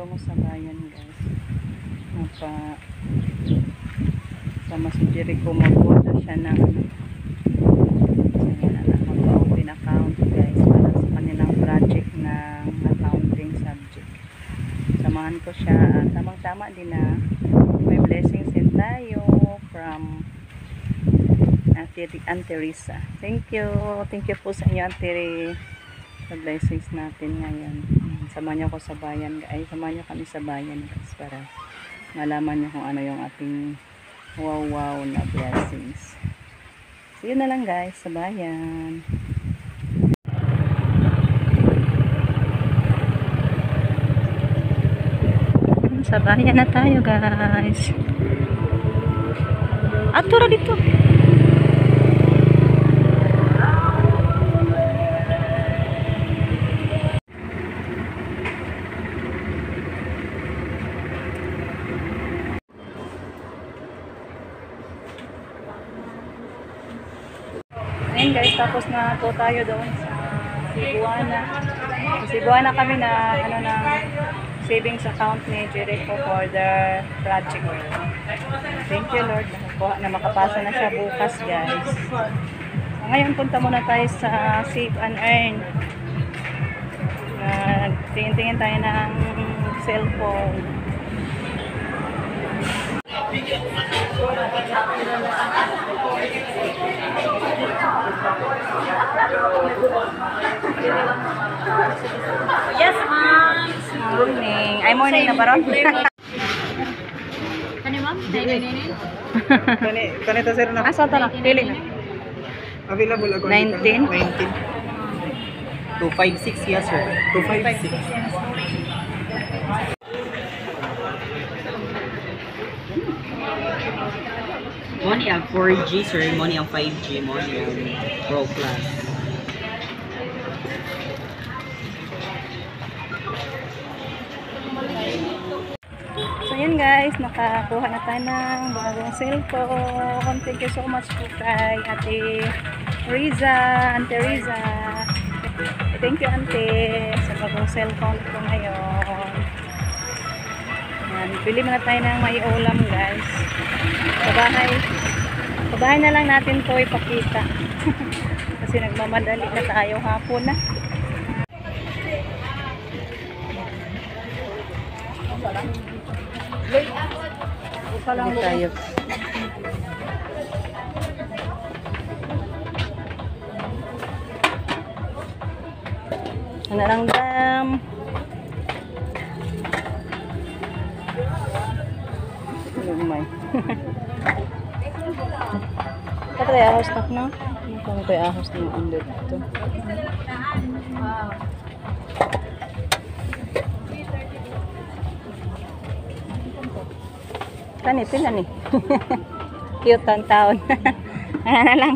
bango sa bayan guys. Sama si Jericho mag-order siya ng mag-open account guys para sa kanilang project ng accounting subject. Samahan ko siya at tamang-tama din na may blessings din tayo from Auntie Risa. Thank you po sa inyo Auntie Risa sa blessings natin ngayon. Samahan niyo ako sa bayan guys. Samahan niyo kami sa bayan guys para malaman niyo kung ano yung ating wow na blessings. See you na lang guys sa bayan. Sa bayan na tayo guys. Atura dito. Ayan guys, tapos na po tayo doon sa Cebuana. Sa Cebuana kami na savings account ni Jericho for the project. Thank you Lord na makapasa na siya bukas guys. So, ngayon punta muna tayo sa Save and Earn. Tingin-tingin tayo ng cellphone. Yes, ma'am. Morning. Ay, morning na ba ron? Kani, ma'am? Nini. Kanita sir na. Asa ta na? Pili na. Available ako. 19? 256 yes sir. 256. Money ang 4G sir, money ang 5G, money ang Pro Plus. So yun guys, nakakuha na tayo ng bagong cellphone. Thank you so much po kay Ate Riza, Auntie Riza. Thank you Auntie sa bagong cellphone ko ngayon. Yan, bili muna tayo ng may ulam guys. Sa bahay na lang natin to ipakita. Kasi nagmamadali na tayo hapon na. Hindi tayo. Ano lang dam. Lumay. Ito tayo ahos tak na. Ito tayo ahos na under dito. Tani, pila ni. Cute ang taon. Ano na lang.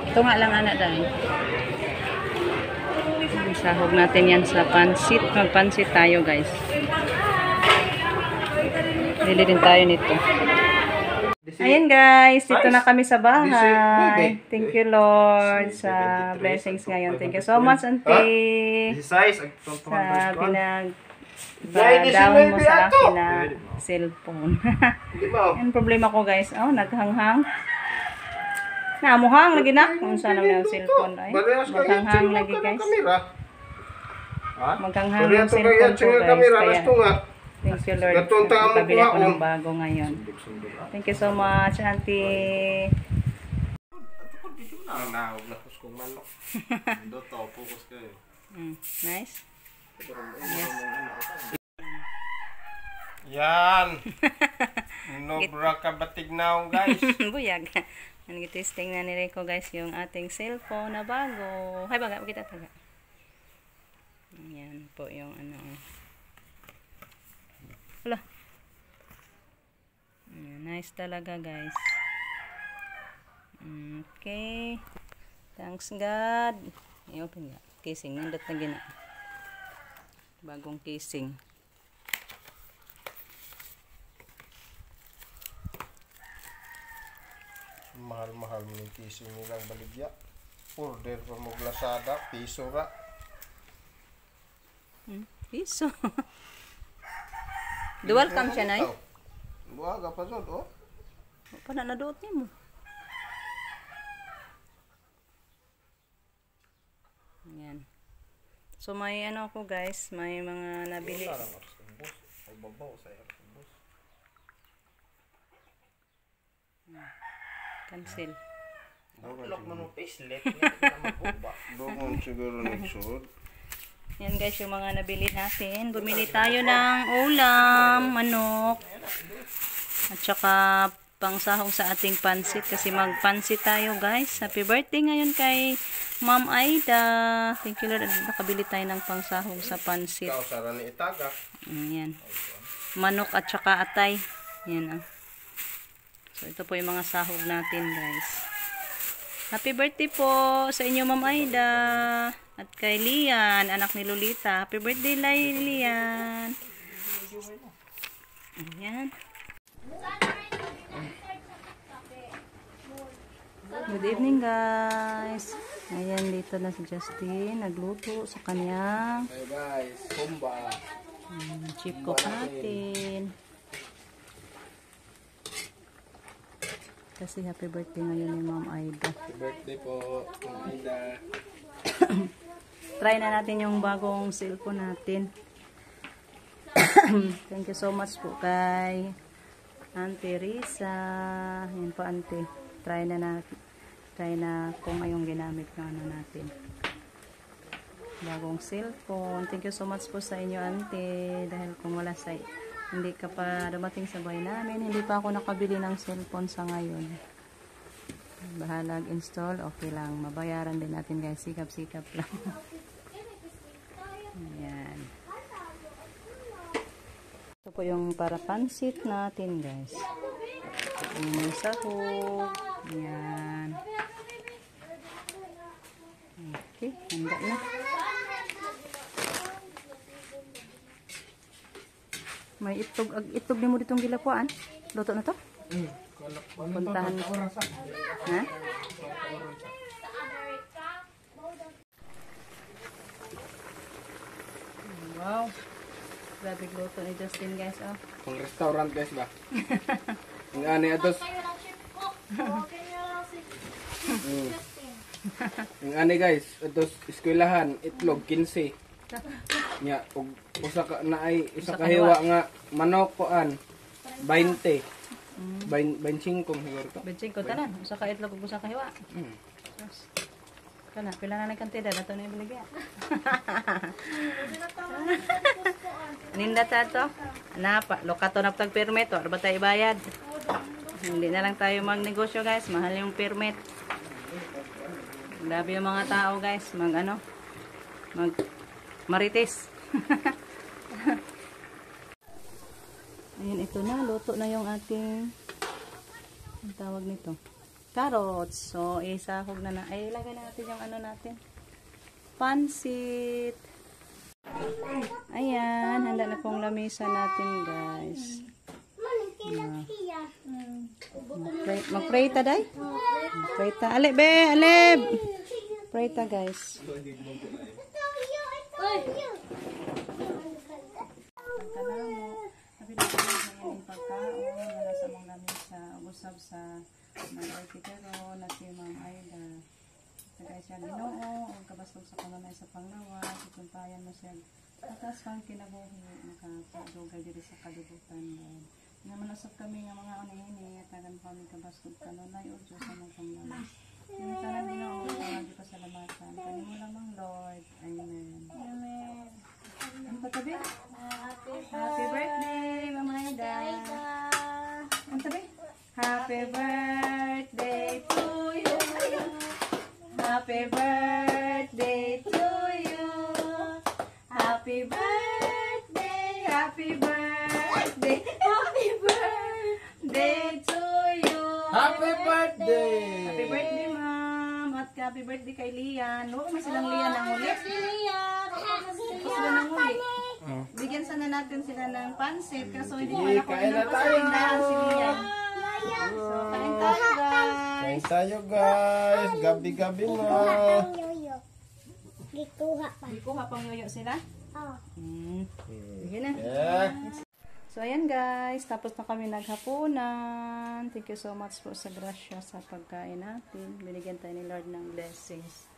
Ito nga lang anak dahil. Sahog natin yan sa pansit. Magpansit tayo guys. Bili din tayo nito. Ayan guys, dito na kami sa bahay. Thank you Lord sa blessings ngayon. Thank you so much Auntie sa pinag-down mo sa akin na cellphone. Yan problema ko guys. Oh, naghanghang. Namuhang lagi na. Kung saan naman yung cellphone ay. Maghanghang lagi guys. Maghanghang yung cellphone ko guys. Kaya thank you Lord. Nakabili ako ng bago ngayon. Thank you so much Auntie. Nice. Yes. Yan. Nobra ka batignaw guys. Buyag. Nag-testing na ni Rico guys yung ating cellphone na bago. Hay baga, kita taga. Yan po yung ano. Wala. Nice talaga guys. Okay. Thanks God. I-open nga. Casing. Nandot na gina. Bagong casing. mahal-mahal mo yung piso nilang baligya. Order pa mo Lazada, piso ra. Piso. Dual cam siya, Nay? Buwaga pa dyan, oh. Paano naduot niyo mo? Ayan. So may ano ako guys, may mga nabili. Cancel. Lock mo ng facelift. Doon siguro nagsuod. Yan guys, yung mga nabili natin. Bumili tayo ng ulam, manok, at saka pangsahog sa ating pansit. Kasi magpansit tayo guys. Happy birthday ngayon kay Ma'am Aida. Thank you Lord. Nakabili tayo ng pangsahog sa pansit. Ikaw, sara ni Itaga. Yan. Manok at saka atay. Yan ah. So ito po yung mga sahog natin guys. Happy birthday po sa inyo Ma'am Aida. At kay Lian, anak ni Lolita. Happy birthday Lian. Ayan. Good evening guys. Ayan, dito na si Justin. Nagluto sa kanyang Hey guys, kumba. chip cook natin. Kasi happy birthday ngayon ni Ma'am Aida. Happy birthday po, Ma'am Aida. Try na natin yung bagong cellphone natin. Thank you so much po kay Auntie Risa. Yan po Auntie. Try na kung ayong ginamit na ano natin. Bagong cellphone. Thank you so much po sa inyo Auntie. Dahil kung wala sa hindi ka pa dumating sa bahay namin, hindi pa ako nakabili ng cellphone sa ngayon. Bahalag install, okay lang. Mabayaran din natin guys. Sikap-sikap lang. Ayan. Ito po yung para pansit natin guys. Yung sahog. Ayan. Okay, handa na. May itog din mo ditong gilapuan. Luto na to? Puntahan mo. Ha? Wow. Grabe luto ni Justin guys. Oh. Pang restaurant guys ba? Ang ani atos. Ang ani guys, atos eskwelahan itlog 15. Nya og usa ka naay isa ka hiwa nga manok koan 20. 25 siguro to. Benching ko tanan. Usa ka itlog ug usa ka hiwa. Kana pila na kantidad ato na ibaligya. Ninda ta to. Napa, lokato na tag permit or ba tayo ibayad? Hindi na lang tayo magnegosyo guys, mahal yung permit. Grabe yung mga tao guys, mag marites. Ayun, ito na, luto na yung ating ang tawag nito. Carrots. So, isahog na ay ilagay na natin yung ano natin. Pansit. Ayan, handa na pong lamesa natin, guys. Mag-pray ta, day? Mag-pray ta. Alib, be! Alib! Pray ta, guys. Usab sa nagkitero na si Ma'am Aida. Tagay siya Ginoo ang kabasog sa kanunay sa panglawas, ituntayan mo siya atas kang kinabuhi makapagdugay diri sa kalibutan. Naman usab kami nga mga unihini at tagan kami kabasog kanunay o Diyos sa mga panglawas. Yung tanan Ginoo lagi pa salamatan. Kanimo lamang Lord. Amen. Amen. Ano pa tabi? Happy birthday Ma'am Aida. Ano tabi? Happy birthday to you. Happy birthday to you. Happy birthday, happy birthday, happy birthday to you. Happy birthday! Happy birthday, Ma'am. At happy birthday kay Lian. Huwag mo silang Lian ng uli. Sila ng uli. Bigyan sana natin sila ng pansit. Kaso hindi ko na kung ano pa sa si Lian. So, kain tayo guys. guys. Kain tayo guys. Gabi-gabi na. Kuha pang yoyo sila? Oo. Sige na. Yeah. So, ayan guys. Tapos na kami naghapunan. Thank you so much po sa grasya sa pagkain natin. Binigyan tayo ni Lord ng blessings.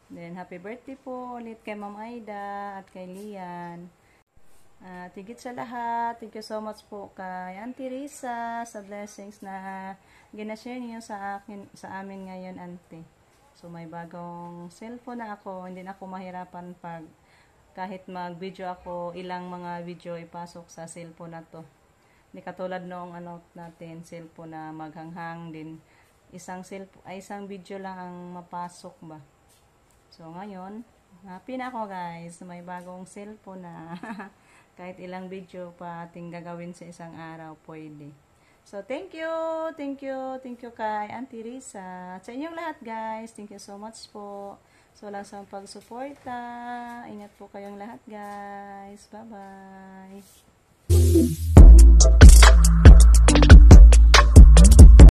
Then, happy birthday po ulit kay Ma'am Aida at kay Lian. Tigit sa lahat. Thank you so much po kay Auntie Risa sa blessings na ginashare niyo sa amin ngayon, Auntie. So, may bagong cellphone na ako. Hindi na ako mahirapan pag kahit mag-video ako, ilang mga video ipasok sa cellphone na to. Hindi katulad noong natin, cellphone na maghanghang din. Isang video lang ang mapasok ba. So, ngayon, happy na ako guys. May bagong cellphone na. Kahit ilang video pa ating gagawin sa isang araw, pwede. So, thank you kay Auntie Risa. Sa inyong lahat guys, thank you so much po. So, lang sa pagsuporta. Ingat po kayong lahat guys. Bye-bye.